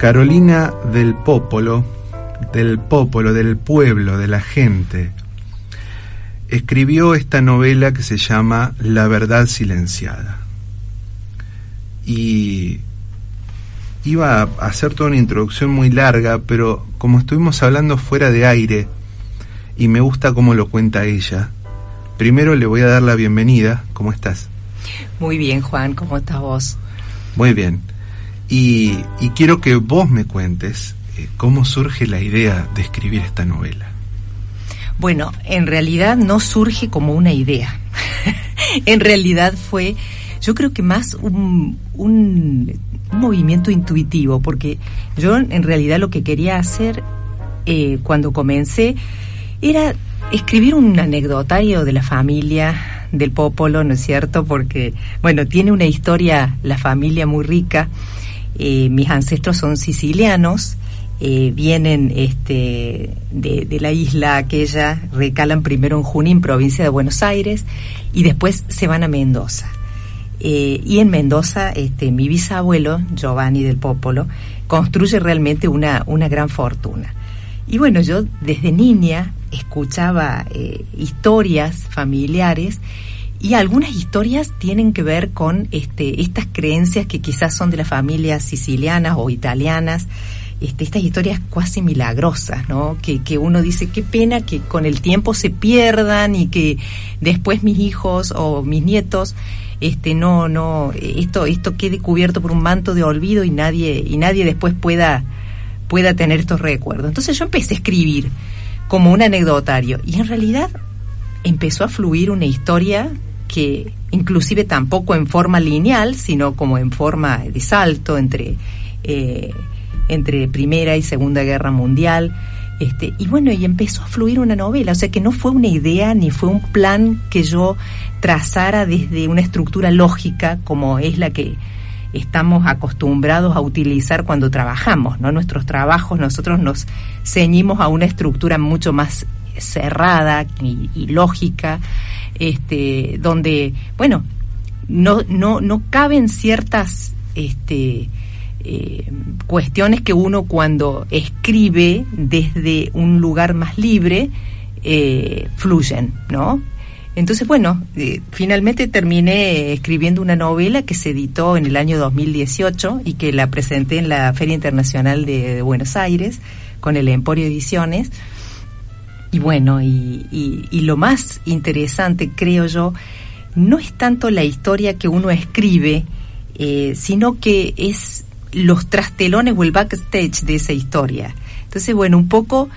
Carolina del Popolo, del pueblo, de la gente, escribió esta novela que se llama La verdad silenciada. Y iba a hacer toda una introducción muy larga, pero como estuvimos hablando fuera de aire, y me gusta cómo lo cuenta ella, primero le voy a dar la bienvenida. ¿Cómo estás? Muy bien, Juan, ¿cómo estás vos? Muy bien. Y quiero que vos me cuentes cómo surge la idea de escribir esta novela. Bueno, en realidad no surge como una idea. En realidad fue, yo creo que más un movimiento intuitivo, porque yo en realidad lo que quería hacer cuando comencé era escribir un anecdotario de la familia del Popolo, ¿no es cierto? Porque, bueno, tiene una historia la familia muy rica. Mis ancestros son sicilianos, vienen de la isla aquella, recalan primero en Junín, provincia de Buenos Aires, y después se van a Mendoza. Y en Mendoza, mi bisabuelo, Giovanni del Popolo, construye realmente una gran fortuna. Y bueno, yo desde niña escuchaba historias familiares, y algunas historias tienen que ver con estas creencias que quizás son de las familias sicilianas o italianas, estas historias cuasi milagrosas, ¿no? Que uno dice, qué pena que con el tiempo se pierdan y que después mis hijos o mis nietos esto quede cubierto por un manto de olvido y nadie después pueda tener estos recuerdos. Entonces yo empecé a escribir como un anecdotario, y en realidad empezó a fluir una historia que inclusive tampoco en forma lineal, sino como en forma de salto entre Primera y Segunda Guerra Mundial, y bueno, y empezó a fluir una novela. O sea que no fue una idea ni fue un plan que yo trazara desde una estructura lógica como es la que estamos acostumbrados a utilizar cuando trabajamos, ¿no? Nuestros trabajos, nosotros nos ceñimos a una estructura mucho más cerrada y lógica, donde, bueno, no caben ciertas cuestiones que uno cuando escribe desde un lugar más libre fluyen, ¿no? Entonces, bueno, finalmente terminé escribiendo una novela que se editó en el año 2018 y que la presenté en la Feria Internacional de Buenos Aires con el Emporio Ediciones. Y bueno, y lo más interesante, creo yo, no es tanto la historia que uno escribe, sino que es los trastelones o el backstage de esa historia. Entonces, bueno, un poco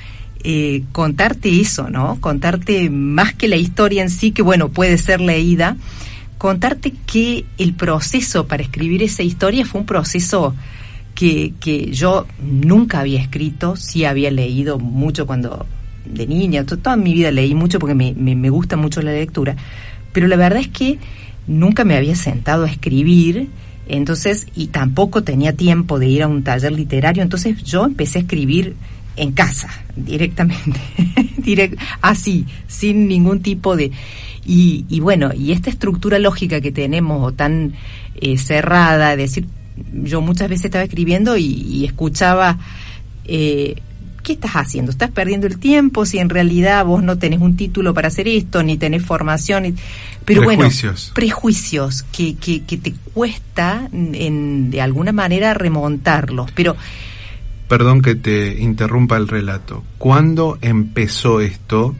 contarte eso, ¿no? Contarte más que la historia en sí, que bueno, puede ser leída, contarte que el proceso para escribir esa historia fue un proceso que yo nunca había escrito. Sí había leído mucho cuando de niña, toda mi vida leí mucho porque me gusta mucho la lectura, pero la verdad es que nunca me había sentado a escribir. Entonces, y tampoco tenía tiempo de ir a un taller literario, entonces yo empecé a escribir en casa, directamente, así, sin ningún tipo de... Y bueno, y esta estructura lógica que tenemos, o tan cerrada, es decir, yo muchas veces estaba escribiendo y escuchaba... ¿qué estás haciendo? ¿Estás perdiendo el tiempo? Si en realidad vos no tenés un título para hacer esto, ni tenés formación. Pero prejuicios. Bueno, prejuicios que te cuesta de alguna manera remontarlos. Pero perdón que te interrumpa el relato. ¿Cuándo empezó esto?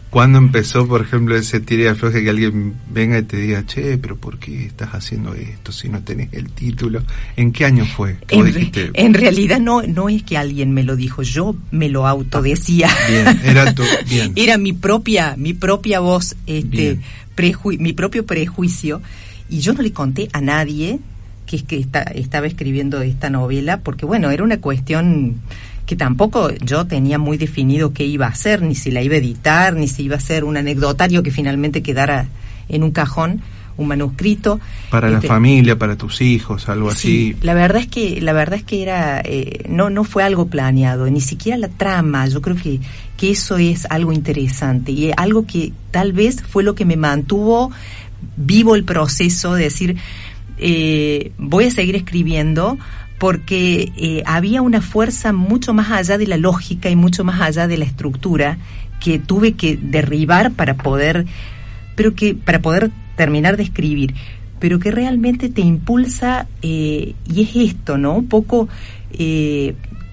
¿Cuándo empezó, por ejemplo, ese tire y afloje que alguien venga y te diga, che, pero ¿por qué estás haciendo esto si no tenés el título? ¿En qué año fue? En realidad no es que alguien me lo dijo, yo me lo autodecía. Bien, bien. Era mi propia voz, mi propio prejuicio, y yo no le conté a nadie que estaba escribiendo esta novela, porque bueno, era una cuestión que tampoco yo tenía muy definido qué iba a hacer, ni si la iba a editar, ni si iba a ser un anecdotario que finalmente quedara en un cajón, un manuscrito. Para la familia, para tus hijos, algo sí, así. La verdad es que era no fue algo planeado, ni siquiera la trama. Yo creo que eso es algo interesante y algo que tal vez fue lo que me mantuvo vivo el proceso de decir, voy a seguir escribiendo porque había una fuerza mucho más allá de la lógica y mucho más allá de la estructura que tuve que derribar para poder terminar de escribir, pero que realmente te impulsa, y es esto, ¿no? Un poco,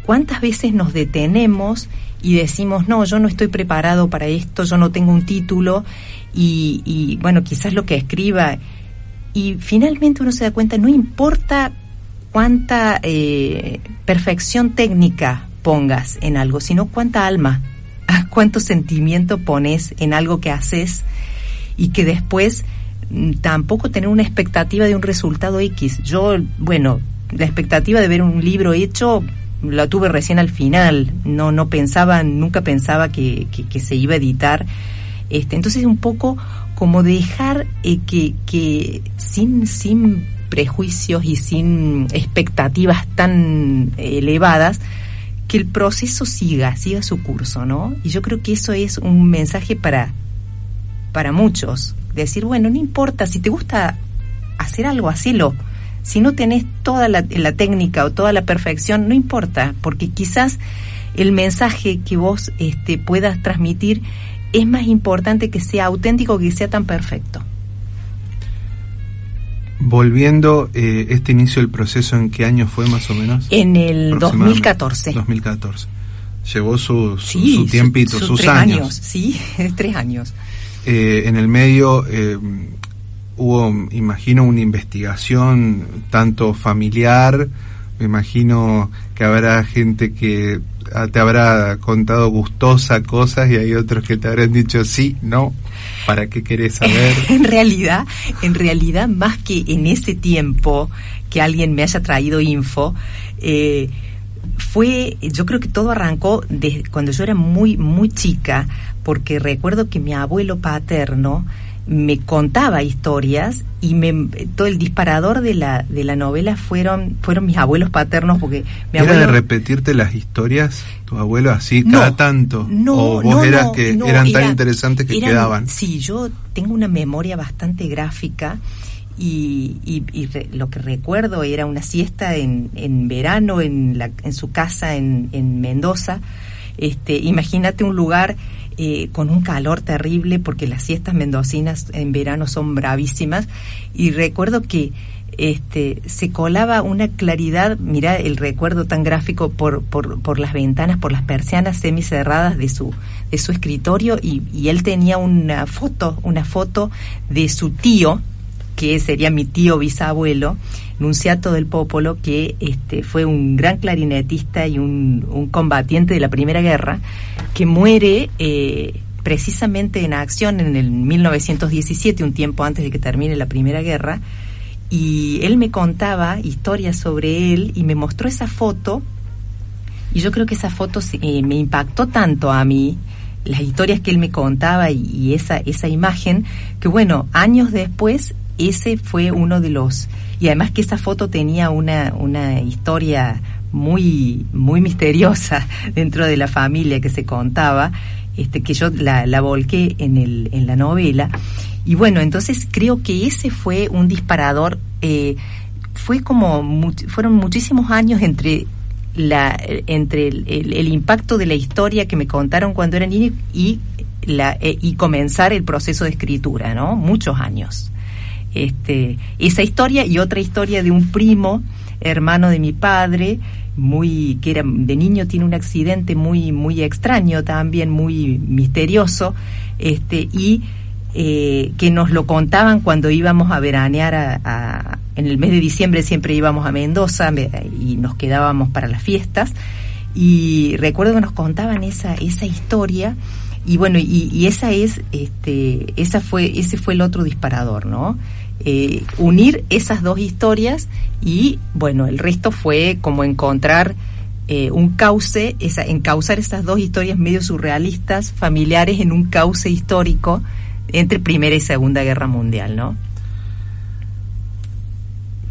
¿cuántas veces nos detenemos y decimos, no, yo no estoy preparado para esto, yo no tengo un título, y bueno, quizás lo que escriba, y finalmente uno se da cuenta, no importa cuánta perfección técnica pongas en algo, sino cuánta alma, cuánto sentimiento pones en algo que haces, y que después tampoco tener una expectativa de un resultado X. Yo, bueno, la expectativa de ver un libro hecho la tuve recién al final, nunca pensaba que se iba a editar. Entonces un poco como dejar que sin prejuicios y sin expectativas tan elevadas, que el proceso siga su curso, ¿no? Y yo creo que eso es un mensaje para muchos, decir, bueno, no importa, si te gusta hacer algo, hacelo. Si no tenés toda la técnica o toda la perfección, no importa, porque quizás el mensaje que vos puedas transmitir es más importante que sea auténtico, que sea tan perfecto. Volviendo, este inicio del proceso, ¿en qué año fue más o menos? En el 2014. 2014. Llevó su tiempito, sus 3 años. Sí, 3 años. En el medio hubo, imagino, una investigación tanto familiar, me imagino que habrá gente que te habrá contado gustosa cosas y hay otros que te habrán dicho sí, no, ¿para qué querés saber? En realidad, más que en ese tiempo que alguien me haya traído info, yo creo que todo arrancó desde cuando yo era muy, muy chica, porque recuerdo que mi abuelo paterno me contaba historias y todo el disparador de la novela fueron mis abuelos paternos, porque mi abuelo... ¿Era de repetirte las historias tu abuelo así cada tanto? ¿O vos eras que eran tan interesantes que quedaban? Sí, yo tengo una memoria bastante gráfica y lo que recuerdo era una siesta en verano en su casa en Mendoza. Imagínate un lugar con un calor terrible, porque las siestas mendocinas en verano son bravísimas, y recuerdo que se colaba una claridad, mirá el recuerdo tan gráfico, por las ventanas, por las persianas semicerradas de su escritorio, y él tenía una foto de su tío, que sería mi tío bisabuelo, Nunciato del Popolo, que fue un gran clarinetista y un combatiente de la Primera Guerra, que muere precisamente en acción en el 1917, un tiempo antes de que termine la Primera Guerra, y él me contaba historias sobre él y me mostró esa foto, y yo creo que esa foto me impactó tanto a mí, las historias que él me contaba y esa imagen, que bueno, años después ese fue uno de los... Y además que esa foto tenía una historia muy, muy misteriosa dentro de la familia que se contaba, que yo la volqué en la novela. Y bueno, entonces creo que ese fue un disparador. Fueron muchísimos años entre el impacto de la historia que me contaron cuando era niña y comenzar el proceso de escritura, ¿no? Muchos años. Esa historia y otra historia de un primo, hermano de mi padre, que era de niño, tiene un accidente muy, muy extraño también, muy misterioso, y que nos lo contaban cuando íbamos a veranear en el mes de diciembre. Siempre íbamos a Mendoza y nos quedábamos para las fiestas, y recuerdo que nos contaban esa historia. Y bueno, y ese fue el otro disparador, ¿no? Unir esas dos historias, y bueno, el resto fue como encontrar un cauce, encauzar esas dos historias medio surrealistas, familiares, en un cauce histórico entre Primera y Segunda Guerra Mundial, ¿no?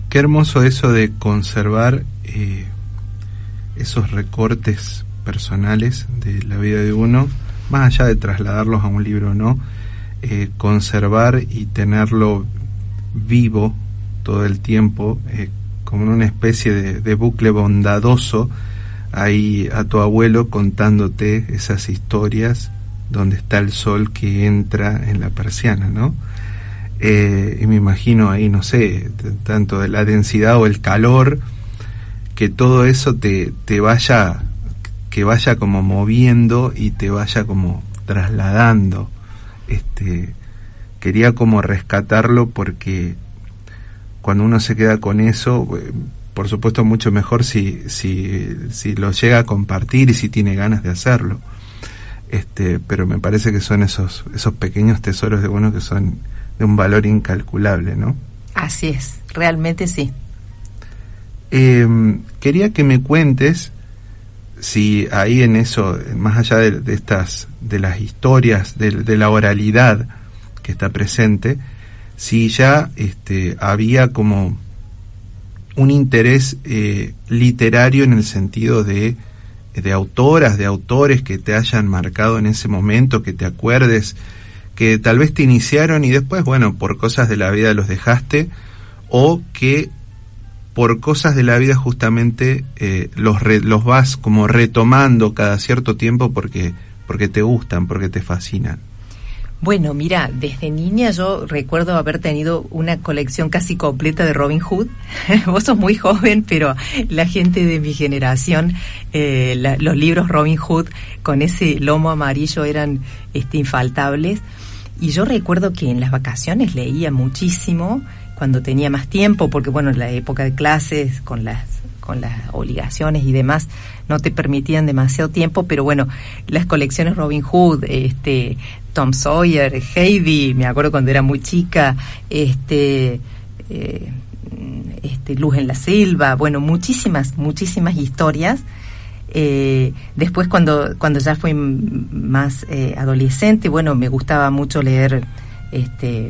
Qué hermoso eso de conservar esos recortes personales de la vida de uno, más allá de trasladarlos a un libro, ¿no? Conservar y tenerlo vivo todo el tiempo, como en una especie de bucle bondadoso ahí a tu abuelo contándote esas historias donde está el sol que entra en la persiana, ¿no? Y me imagino ahí, no sé, tanto de la densidad o el calor, que todo eso te vaya, que vaya como moviendo y te vaya como trasladando. Quería como rescatarlo porque cuando uno se queda con eso, por supuesto mucho mejor si lo llega a compartir y si tiene ganas de hacerlo. Pero me parece que son esos pequeños tesoros de uno que son de un valor incalculable, ¿no? Así es, realmente sí. Quería que me cuentes si ahí en eso, más allá de las historias, de la oralidad que está presente, si ya había como un interés literario en el sentido de autoras, de autores que te hayan marcado en ese momento, que te acuerdes, que tal vez te iniciaron y después, bueno, por cosas de la vida los dejaste, o que por cosas de la vida justamente los vas como retomando cada cierto tiempo porque te gustan, porque te fascinan. Bueno, mira, desde niña yo recuerdo haber tenido una colección casi completa de Robin Hood. Vos sos muy joven, pero la gente de mi generación, los libros Robin Hood con ese lomo amarillo eran infaltables. Y yo recuerdo que en las vacaciones leía muchísimo, cuando tenía más tiempo, porque bueno, en la época de clases, con las obligaciones y demás, no te permitían demasiado tiempo, pero bueno, las colecciones Robin Hood, Tom Sawyer, Heidi, me acuerdo cuando era muy chica, Luz en la selva, bueno, muchísimas historias. Después cuando ya fui más adolescente, bueno, me gustaba mucho leer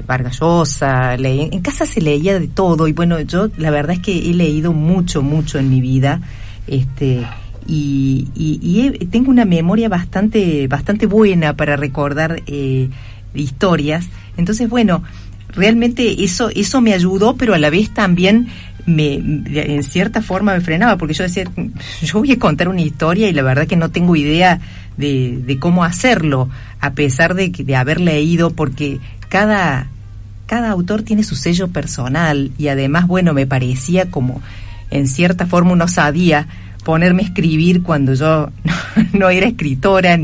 Vargas Llosa, en casa se leía de todo, y bueno, yo la verdad es que he leído mucho en mi vida, y tengo una memoria bastante buena para recordar historias. Entonces, bueno, realmente eso me ayudó, pero a la vez también en cierta forma me frenaba, porque yo decía, yo voy a contar una historia y la verdad que no tengo idea de cómo hacerlo, a pesar de haber leído, porque cada autor tiene su sello personal, y además, bueno, me parecía como en cierta forma una osadía ponerme a escribir cuando yo no era escritora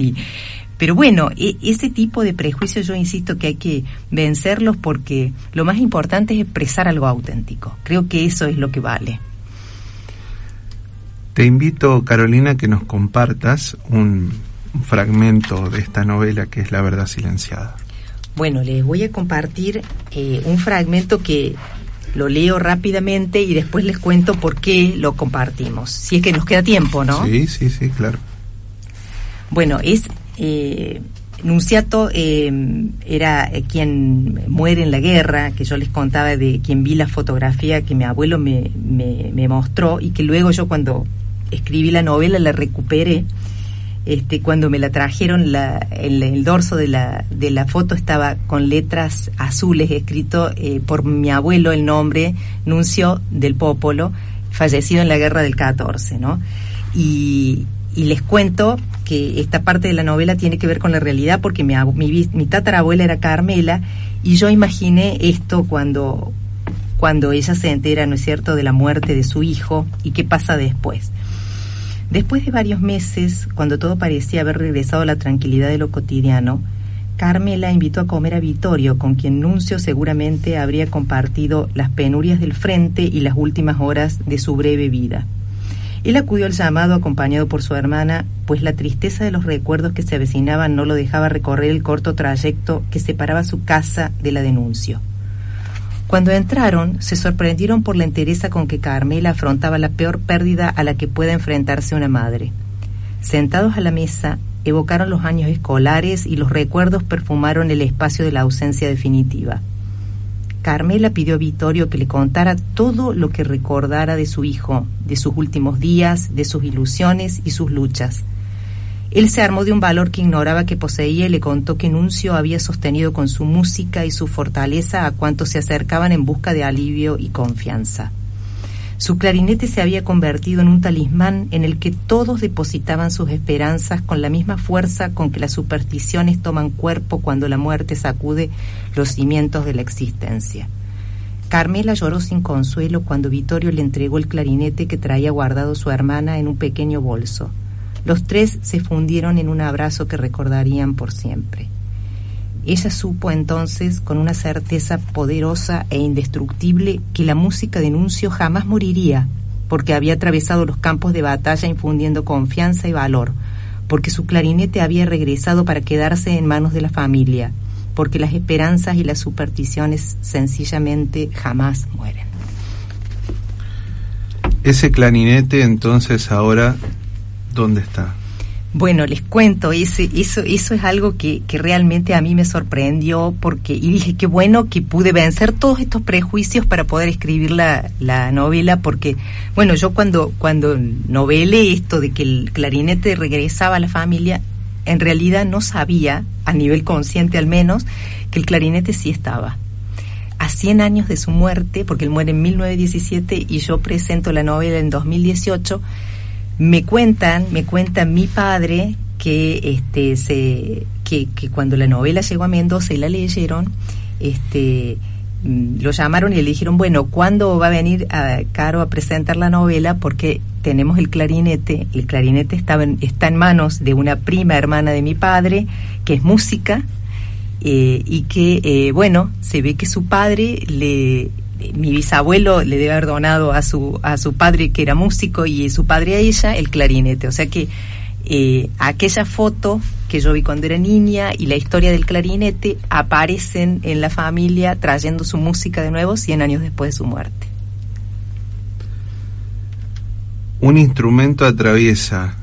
pero bueno, ese tipo de prejuicios yo insisto que hay que vencerlos, porque lo más importante es expresar algo auténtico. Creo que eso es lo que vale. Te invito, Carolina, que nos compartas un fragmento de esta novela que es La verdad silenciada. Bueno, les voy a compartir un fragmento que lo leo rápidamente y después les cuento por qué lo compartimos, si es que nos queda tiempo, ¿no? Sí, claro. Bueno, es Nunziato, era quien muere en la guerra, que yo les contaba, de quien vi la fotografía que mi abuelo me mostró, y que luego yo, cuando escribí la novela, la recuperé. Cuando me la trajeron, el dorso de la foto estaba con letras azules escrito por mi abuelo el nombre Nunzio del Popolo, fallecido en la guerra del 14, ¿no? Y les cuento que esta parte de la novela tiene que ver con la realidad, porque mi tatarabuela era Carmela, y yo imaginé esto cuando ella se entera, ¿no es cierto?, de la muerte de su hijo, y qué pasa después. Después de varios meses, cuando todo parecía haber regresado a la tranquilidad de lo cotidiano, Carmela invitó a comer a Vittorio, con quien Nunzio seguramente habría compartido las penurias del frente y las últimas horas de su breve vida. Él acudió al llamado acompañado por su hermana, pues la tristeza de los recuerdos que se avecinaban no lo dejaba recorrer el corto trayecto que separaba su casa de la de Nunzio. Cuando entraron, se sorprendieron por la entereza con que Carmela afrontaba la peor pérdida a la que pueda enfrentarse una madre. Sentados a la mesa, evocaron los años escolares y los recuerdos perfumaron el espacio de la ausencia definitiva. Carmela pidió a Vittorio que le contara todo lo que recordara de su hijo, de sus últimos días, de sus ilusiones y sus luchas. Él se armó de un valor que ignoraba que poseía y le contó que Nunzio había sostenido con su música y su fortaleza a cuantos se acercaban en busca de alivio y confianza. Su clarinete se había convertido en un talismán en el que todos depositaban sus esperanzas con la misma fuerza con que las supersticiones toman cuerpo cuando la muerte sacude los cimientos de la existencia. Carmela lloró sin consuelo cuando Vittorio le entregó el clarinete que traía guardado su hermana en un pequeño bolso. Los tres se fundieron en un abrazo que recordarían por siempre. Ella supo entonces, con una certeza poderosa e indestructible, que la música de Nunzio jamás moriría, porque había atravesado los campos de batalla infundiendo confianza y valor, porque su clarinete había regresado para quedarse en manos de la familia, porque las esperanzas y las supersticiones sencillamente jamás mueren. Ese clarinete, entonces, ahora, ¿dónde está? Bueno, les cuento, eso es algo que realmente a mí me sorprendió, y dije, qué bueno que pude vencer todos estos prejuicios para poder escribir la novela, porque, bueno, yo cuando novelé esto de que el clarinete regresaba a la familia, en realidad no sabía, a nivel consciente al menos, que el clarinete sí estaba. A 100 años de su muerte, porque él muere en 1917 y yo presento la novela en 2018, me cuentan mi padre que que cuando la novela llegó a Mendoza y la leyeron, lo llamaron y le dijeron, bueno, ¿cuándo va a venir Caro a presentar la novela? Porque tenemos el clarinete está en manos de una prima hermana de mi padre, que es música, y que, bueno, se ve que su padre mi bisabuelo le debe haber donado a su padre, que era músico, y su padre a ella el clarinete. O sea que aquella foto que yo vi cuando era niña y la historia del clarinete aparecen en la familia trayendo su música de nuevo 100 años después de su muerte. Un instrumento atraviesa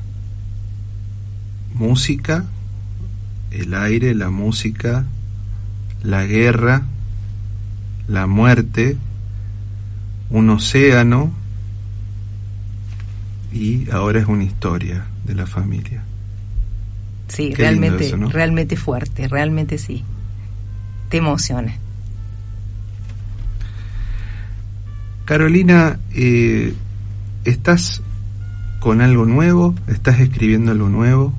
música, el aire, la música, la guerra, la muerte, un océano, y ahora es una historia de la familia. Sí, qué realmente, eso, ¿no? Realmente fuerte, realmente sí. Te emociona. Carolina, ¿estás con algo nuevo? ¿Estás escribiendo algo nuevo?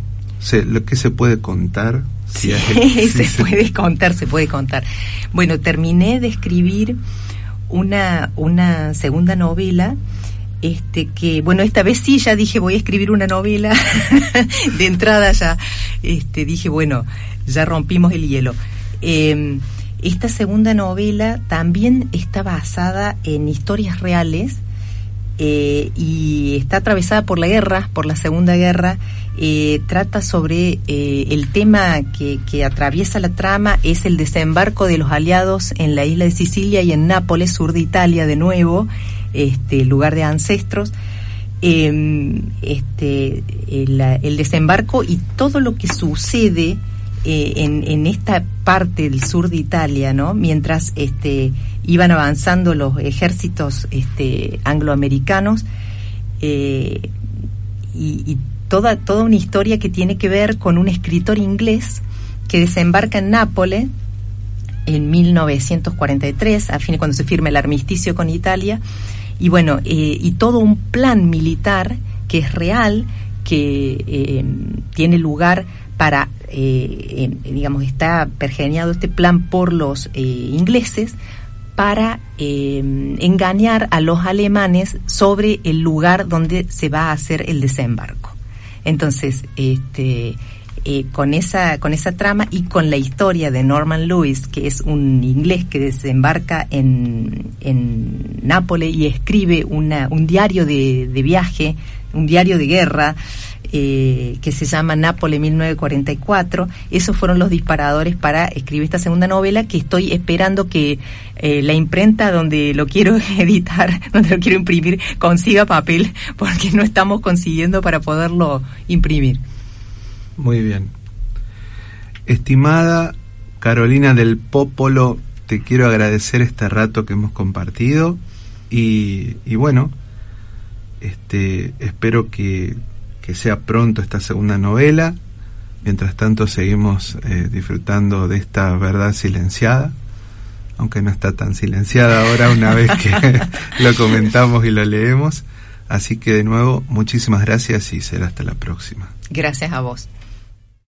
¿Lo que se puede contar? Sí, se puede contar. Bueno, terminé de escribir una segunda novela, que, bueno, esta vez sí, ya dije, voy a escribir una novela. De entrada ya, dije, bueno, ya rompimos el hielo. Esta segunda novela también está basada en historias reales, y está atravesada por la guerra, por la Segunda Guerra. Trata sobre el tema que atraviesa la trama, es el desembarco de los aliados en la isla de Sicilia y en Nápoles, sur de Italia de nuevo, lugar de ancestros. El desembarco y todo lo que sucede en esta parte del sur de Italia, ¿no? Mientras iban avanzando los ejércitos angloamericanos, y toda una historia que tiene que ver con un escritor inglés que desembarca en Nápoles en 1943, a fin de cuando se firma el armisticio con Italia, y bueno, y todo un plan militar que es real, que tiene lugar para, digamos, está pergeñado este plan por los ingleses para engañar a los alemanes sobre el lugar donde se va a hacer el desembarco. Entonces, con esa trama y con la historia de Norman Lewis, que es un inglés que desembarca en Nápoles y escribe un diario de viaje, un diario de guerra, que se llama Nápoles 1944. Esos fueron los disparadores para escribir esta segunda novela, que estoy esperando que la imprenta donde lo quiero editar, donde lo quiero imprimir, consiga papel, porque no estamos consiguiendo para poderlo imprimir. Muy bien. Estimada Carolina del Popolo, te quiero agradecer este rato que hemos compartido, y bueno, espero que sea pronto esta segunda novela. Mientras tanto seguimos disfrutando de esta verdad silenciada, aunque no está tan silenciada ahora una vez que lo comentamos y lo leemos. Así que de nuevo, muchísimas gracias y será hasta la próxima. Gracias a vos.